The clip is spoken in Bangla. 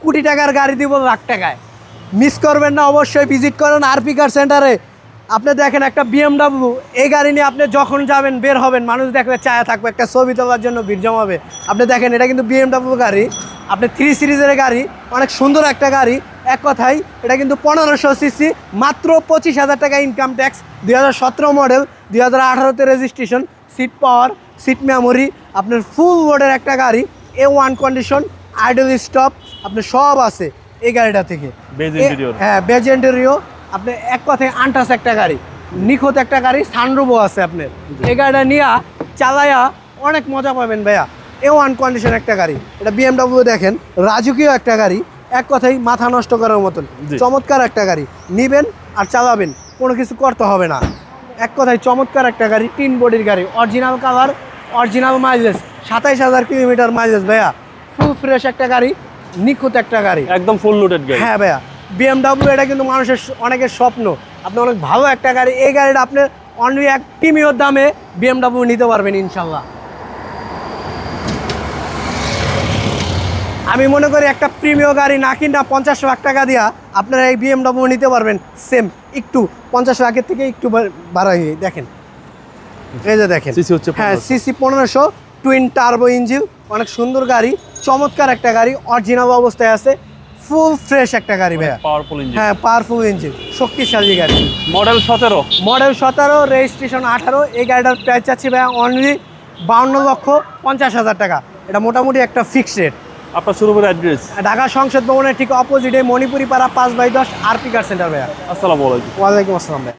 কোটি টাকার গাড়ি দিব লাখ টাকায়। মিস করবেন না, অবশ্যই ভিজিট করেন আরপি কার সেন্টারে। আপনি দেখেন একটা BMW, এই গাড়ি নিয়ে আপনি যখন যাবেন বের হবেন, মানুষ দেখবে চায়া থাকবে, একটা ছবি তোলার জন্য ভিড় জমাবে। আপনি দেখেন এটা কিন্তু BMW গাড়ি, আপনি 3 সিরিজের গাড়ি, অনেক সুন্দর একটা গাড়ি। এক কথায় এটা কিন্তু 1500 সিসি, মাত্র 25,000 টাকা ইনকাম ট্যাক্স, 2017 মডেল, 2018-তে registration, seat power, seat memory, আপনার ফুল বোর্ডের একটা গাড়ি, A1 কন্ডিশন, আইডল স্টপ, আপনার সব আছে এই গাড়িটা থেকে। হ্যাঁ, বেজ ইন্টেরিয়র, আপনি এক কথায় আনটাস একটা গাড়ি, নিখুঁত একটা গাড়ি, সানরুফও আছে আপনার। এই গাড়িটা নিয়ে চালায়া অনেক মজা পাবেন ভাইয়া। A1 কন্ডিশন একটা গাড়ি, এটা BMW দেখেন, রাজকীয় একটা গাড়ি, এক কথায় মাথা নষ্ট করার মতন চমৎকার একটা গাড়ি। নিবেন আর চালাবেন, কোনো কিছু করতে হবে না। এক কথায় চমৎকার একটা গাড়ি, 3 বডির গাড়ি, original colour, original mileage, 27,000 kilometre mileage ভাইয়া। ফুল ফ্রেশ একটা গাড়ি, নিখুঁত একটা গাড়ি, একদম ফুল লোডেড গাড়ি। হ্যাঁ ভাইয়া, BMW এটা কিন্তু মানুষের অনেকের স্বপ্ন। আপনি অনেক ভালো একটা গাড়ি, এই গাড়িটা আপনি অনলি এক প্রিমিয়র দামে BMW নিতে পারবেন ইনশাল্লাহ। আমি মনে করি একটা প্রিমিয়র গাড়ি না কিনা 50 লাখ টাকা দিয়া আপনারা এই BMW নিতে পারবেন। সেম একটু 50 লাখের থেকে একটু বাড়াই দেখেন, এই যে দেখেন, হ্যাঁ সিসি 1500, টুইন টার্বো ইঞ্জিন, অনেক সুন্দর গাড়ি, চমৎকার একটা গাড়ি, অরিজিনাল অবস্থায় আছে, ফুল ফ্রেশ একটা গাড়ি ভাইয়া। Powerful engine. হ্যাঁ, পাওয়ারফুল ইঞ্জিন, শক্তিশালী গাড়ি। Model 17, model 17, registration 18। এই গাড়িটার প্রাইস চাচ্ছি ভাইয়া অনলি 52,50,000 টাকা। এটা মোটামুটি একটা ফিক্সড রেট। আপনার শোরুমের অ্যাড্রেস? ঢাকা সংসদ ভবনের ঠিক অপোজিটে মণিপুরি পাড়া 5/10 আরপি কার সেন্টার ভাইয়া। আসসালামু আলাইকুম। ওয়ালাইকুম আসসালাম ভাই।